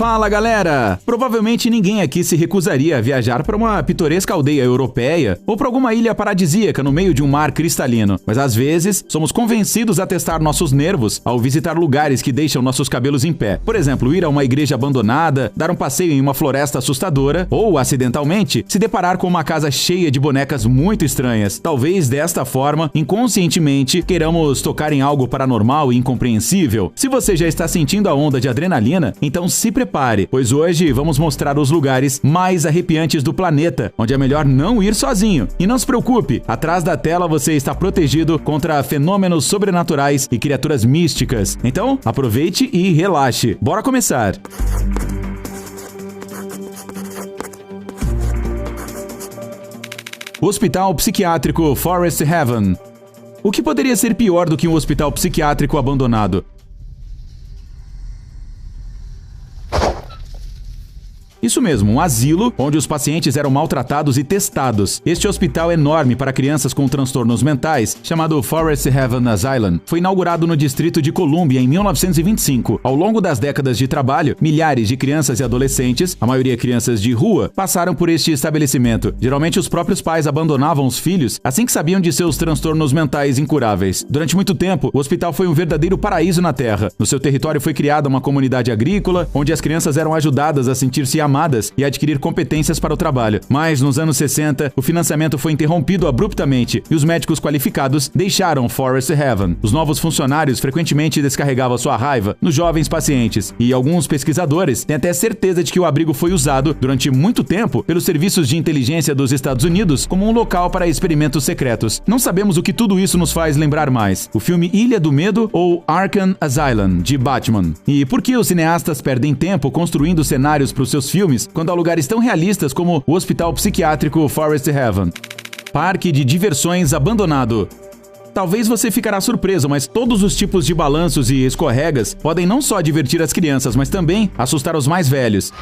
Fala galera! Provavelmente ninguém aqui se recusaria a viajar para uma pitoresca aldeia europeia ou para alguma ilha paradisíaca no meio de um mar cristalino. Mas às vezes, somos convencidos a testar nossos nervos ao visitar lugares que deixam nossos cabelos em pé. Por exemplo, ir a uma igreja abandonada, dar um passeio em uma floresta assustadora ou, acidentalmente, se deparar com uma casa cheia de bonecas muito estranhas. Talvez desta forma, inconscientemente, queiramos tocar em algo paranormal e incompreensível. Se você já está sentindo a onda de adrenalina, então se prepare, pois hoje vamos mostrar os lugares mais arrepiantes do planeta, onde é melhor não ir sozinho. E não se preocupe, atrás da tela você está protegido contra fenômenos sobrenaturais e criaturas místicas. Então, aproveite e relaxe. Bora começar! Hospital Psiquiátrico Forest Haven. O que poderia ser pior do que um hospital psiquiátrico abandonado? Isso mesmo, um asilo onde os pacientes eram maltratados e testados. Este hospital enorme para crianças com transtornos mentais, chamado Forest Haven Asylum, foi inaugurado no Distrito de Colômbia em 1925. Ao longo das décadas de trabalho, milhares de crianças e adolescentes, a maioria crianças de rua, passaram por este estabelecimento. Geralmente os próprios pais abandonavam os filhos assim que sabiam de seus transtornos mentais incuráveis. Durante muito tempo, o hospital foi um verdadeiro paraíso na Terra. No seu território foi criada uma comunidade agrícola, onde as crianças eram ajudadas a sentir-se amadas e adquirir competências para o trabalho. Mas nos anos 60, o financiamento foi interrompido abruptamente e os médicos qualificados deixaram Forest Haven. Os novos funcionários frequentemente descarregavam sua raiva nos jovens pacientes e alguns pesquisadores têm até certeza de que o abrigo foi usado durante muito tempo pelos serviços de inteligência dos Estados Unidos como um local para experimentos secretos. Não sabemos o que tudo isso nos faz lembrar mais: o filme Ilha do Medo ou Arkham Asylum, de Batman. E por que os cineastas perdem tempo construindo cenários para os seus filmes quando há lugares tão realistas como o Hospital Psiquiátrico Forest Haven? Parque de diversões abandonado. Talvez você ficará surpreso, mas todos os tipos de balanços e escorregas podem não só divertir as crianças, mas também assustar os mais velhos.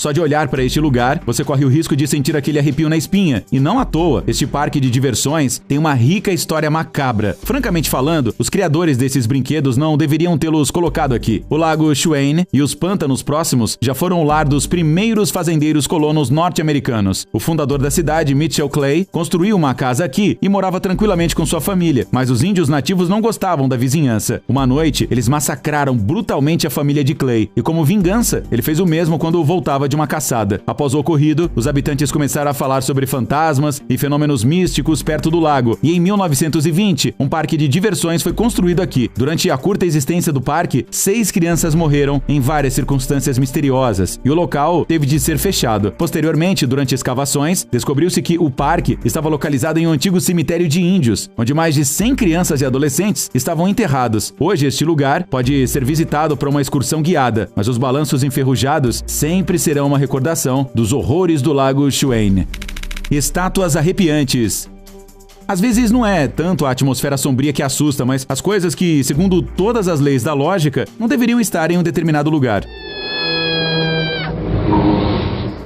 Só de olhar para este lugar, você corre o risco de sentir aquele arrepio na espinha. E não à toa, este parque de diversões tem uma rica história macabra. Francamente falando, os criadores desses brinquedos não deveriam tê-los colocado aqui. O Lago Chuen e os pântanos próximos já foram o lar dos primeiros fazendeiros colonos norte-americanos. O fundador da cidade, Mitchell Clay, construiu uma casa aqui e morava tranquilamente com sua família. Mas os índios nativos não gostavam da vizinhança. Uma noite, eles massacraram brutalmente a família de Clay. E como vingança, ele fez o mesmo quando voltava de uma caçada. Após o ocorrido, os habitantes começaram a falar sobre fantasmas e fenômenos místicos perto do lago. E em 1920, um parque de diversões foi construído aqui. Durante a curta existência do parque, 6 crianças morreram em várias circunstâncias misteriosas e o local teve de ser fechado. Posteriormente, durante escavações, descobriu-se que o parque estava localizado em um antigo cemitério de índios, onde mais de 100 crianças e adolescentes estavam enterrados. Hoje, este lugar pode ser visitado por uma excursão guiada, mas os balanços enferrujados sempre serão uma recordação dos horrores do Lago Chuen. Estátuas arrepiantes. Às vezes não é tanto a atmosfera sombria que assusta, mas as coisas que, segundo todas as leis da lógica, não deveriam estar em um determinado lugar.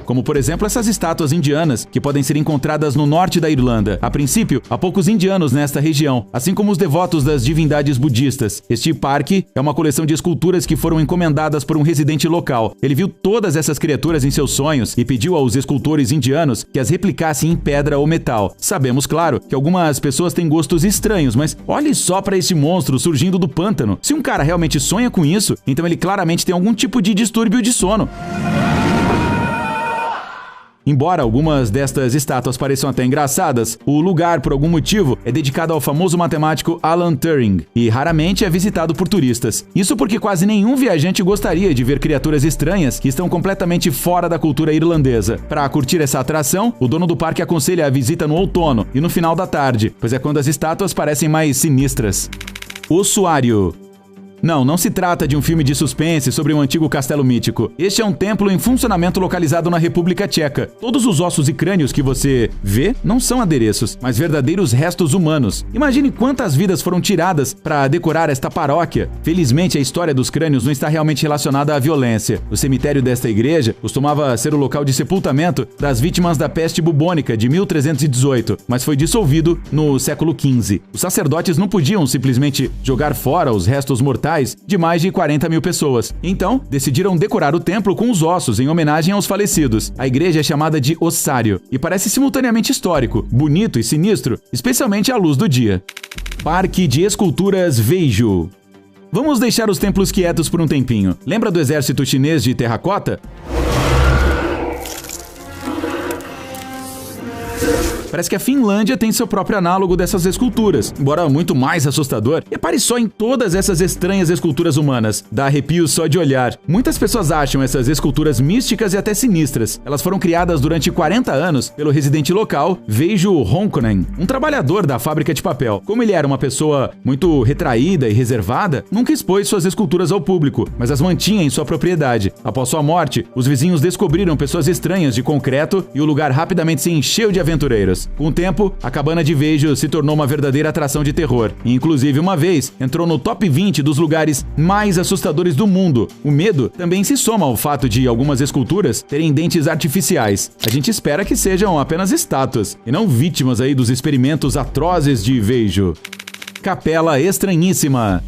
Como, por exemplo, essas estátuas indianas que podem ser encontradas no norte da Irlanda. A princípio, há poucos indianos nesta região, assim como os devotos das divindades budistas. Este parque é uma coleção de esculturas que foram encomendadas por um residente local. Ele viu todas essas criaturas em seus sonhos e pediu aos escultores indianos que as replicassem em pedra ou metal. Sabemos, claro, que algumas pessoas têm gostos estranhos, mas olhe só para esse monstro surgindo do pântano. Se um cara realmente sonha com isso, então ele claramente tem algum tipo de distúrbio de sono. Embora algumas destas estátuas pareçam até engraçadas, o lugar, por algum motivo, é dedicado ao famoso matemático Alan Turing e raramente é visitado por turistas. Isso porque quase nenhum viajante gostaria de ver criaturas estranhas que estão completamente fora da cultura irlandesa. Para curtir essa atração, o dono do parque aconselha a visita no outono e no final da tarde, pois é quando as estátuas parecem mais sinistras. Ossuário. Não se trata de um filme de suspense sobre um antigo castelo mítico. Este é um templo em funcionamento localizado na República Tcheca. Todos os ossos e crânios que você vê não são adereços, mas verdadeiros restos humanos. Imagine quantas vidas foram tiradas para decorar esta paróquia. Felizmente, a história dos crânios não está realmente relacionada à violência. O cemitério desta igreja costumava ser o local de sepultamento das vítimas da peste bubônica de 1318, mas foi dissolvido no século XV. Os sacerdotes não podiam simplesmente jogar fora os restos mortais de mais de 40 mil pessoas. Então, decidiram decorar o templo com os ossos em homenagem aos falecidos. A igreja é chamada de ossário e parece simultaneamente histórico, bonito e sinistro, especialmente à luz do dia. Parque de Esculturas Vejo. Vamos deixar os templos quietos por um tempinho. Lembra do exército chinês de terracota? Parece que a Finlândia tem seu próprio análogo dessas esculturas, embora muito mais assustador. Repare só em todas essas estranhas esculturas humanas. Dá arrepio só de olhar. Muitas pessoas acham essas esculturas místicas e até sinistras. Elas foram criadas durante 40 anos pelo residente local, Veijo Honkonen, um trabalhador da fábrica de papel. Como ele era uma pessoa muito retraída e reservada, nunca expôs suas esculturas ao público, mas as mantinha em sua propriedade. Após sua morte, os vizinhos descobriram pessoas estranhas de concreto e o lugar rapidamente se encheu de aventureiros. Com o tempo, a cabana de Veijo se tornou uma verdadeira atração de terror. E, inclusive, uma vez, entrou no top 20 dos lugares mais assustadores do mundo. O medo também se soma ao fato de algumas esculturas terem dentes artificiais. A gente espera que sejam apenas estátuas, e não vítimas aí dos experimentos atrozes de Veijo. Capela Estranhíssima.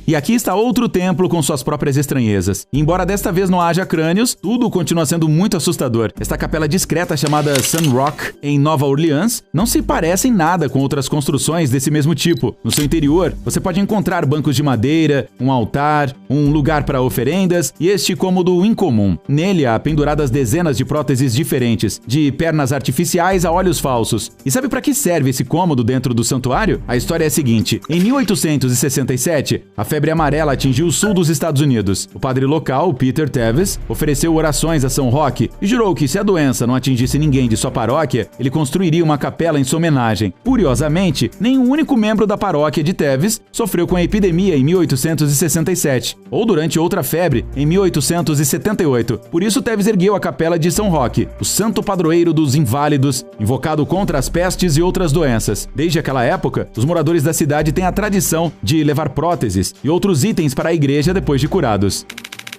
E aqui está outro templo com suas próprias estranhezas. E embora desta vez não haja crânios, tudo continua sendo muito assustador. Esta capela discreta chamada Sun Rock, em Nova Orleans, não se parece em nada com outras construções desse mesmo tipo. No seu interior, você pode encontrar bancos de madeira, um altar, um lugar para oferendas e este cômodo incomum. Nele há penduradas dezenas de próteses diferentes, de pernas artificiais a olhos falsos. E sabe para que serve esse cômodo dentro do santuário? A história é a seguinte: em 1867, a febre amarela atingiu o sul dos Estados Unidos. O padre local, Peter Teves, ofereceu orações a São Roque e jurou que se a doença não atingisse ninguém de sua paróquia, ele construiria uma capela em sua homenagem. Curiosamente, nenhum único membro da paróquia de Teves sofreu com a epidemia em 1867, ou durante outra febre em 1878. Por isso, Teves ergueu a capela de São Roque, o santo padroeiro dos inválidos, invocado contra as pestes e outras doenças. Desde aquela época, os moradores da cidade têm a tradição de levar próteses e outros itens para a igreja depois de curados.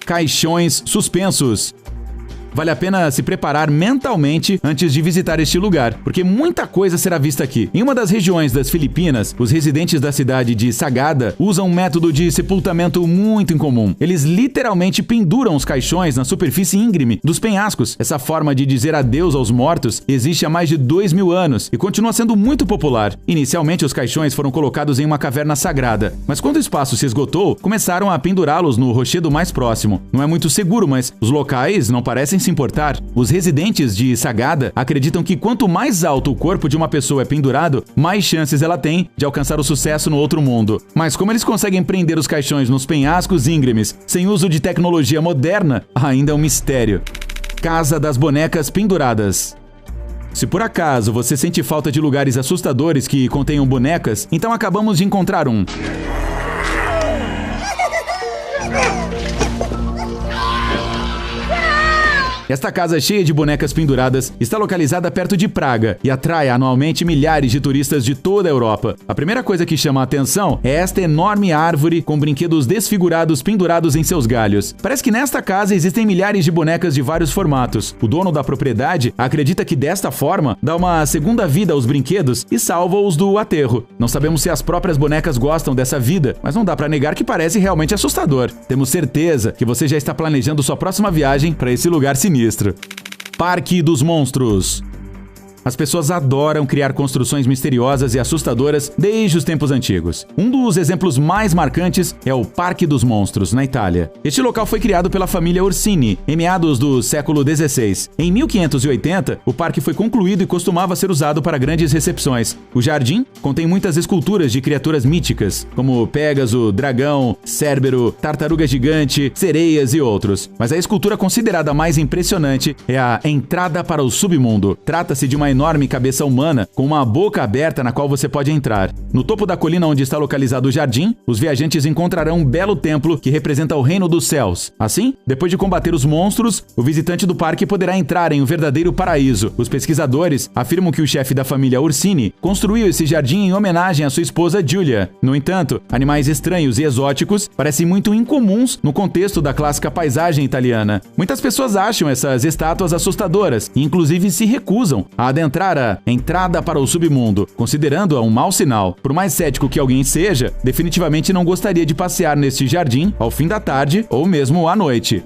Caixões suspensos. Vale a pena se preparar mentalmente antes de visitar este lugar, porque muita coisa será vista aqui. Em uma das regiões das Filipinas, os residentes da cidade de Sagada usam um método de sepultamento muito incomum. Eles literalmente penduram os caixões na superfície íngreme dos penhascos. Essa forma de dizer adeus aos mortos existe há mais de 2000 anos e continua sendo muito popular. Inicialmente, os caixões foram colocados em uma caverna sagrada, mas quando o espaço se esgotou, começaram a pendurá-los no rochedo mais próximo. Não é muito seguro, mas os locais não parecem se importar. Os residentes de Sagada acreditam que quanto mais alto o corpo de uma pessoa é pendurado, mais chances ela tem de alcançar o sucesso no outro mundo. Mas como eles conseguem prender os caixões nos penhascos íngremes sem uso de tecnologia moderna, ainda é um mistério. Casa das Bonecas Penduradas. Se por acaso você sente falta de lugares assustadores que contenham bonecas, então acabamos de encontrar um. Esta casa cheia de bonecas penduradas está localizada perto de Praga e atrai anualmente milhares de turistas de toda a Europa. A primeira coisa que chama a atenção é esta enorme árvore com brinquedos desfigurados pendurados em seus galhos. Parece que nesta casa existem milhares de bonecas de vários formatos. O dono da propriedade acredita que desta forma dá uma segunda vida aos brinquedos e salva-os do aterro. Não sabemos se as próprias bonecas gostam dessa vida, mas não dá para negar que parece realmente assustador. Temos certeza que você já está planejando sua próxima viagem para esse lugar sinistro. Parque dos Monstros. As pessoas adoram criar construções misteriosas e assustadoras desde os tempos antigos. Um dos exemplos mais marcantes é o Parque dos Monstros, na Itália. Este local foi criado pela família Orsini, em meados do século XVI. Em 1580, o parque foi concluído e costumava ser usado para grandes recepções. O jardim contém muitas esculturas de criaturas míticas, como Pégaso, dragão, Cérbero, tartaruga gigante, sereias e outros. Mas a escultura considerada mais impressionante é a Entrada para o Submundo. Trata-se de uma enorme cabeça humana com uma boca aberta na qual você pode entrar. No topo da colina onde está localizado o jardim, os viajantes encontrarão um belo templo que representa o reino dos céus. Assim, depois de combater os monstros, o visitante do parque poderá entrar em um verdadeiro paraíso. Os pesquisadores afirmam que o chefe da família Orsini construiu esse jardim em homenagem à sua esposa Giulia. No entanto, animais estranhos e exóticos parecem muito incomuns no contexto da clássica paisagem italiana. Muitas pessoas acham essas estátuas assustadoras e inclusive se recusam a adentrar a entrada para o submundo, considerando-a um mau sinal. Por mais cético que alguém seja, definitivamente não gostaria de passear neste jardim ao fim da tarde ou mesmo à noite.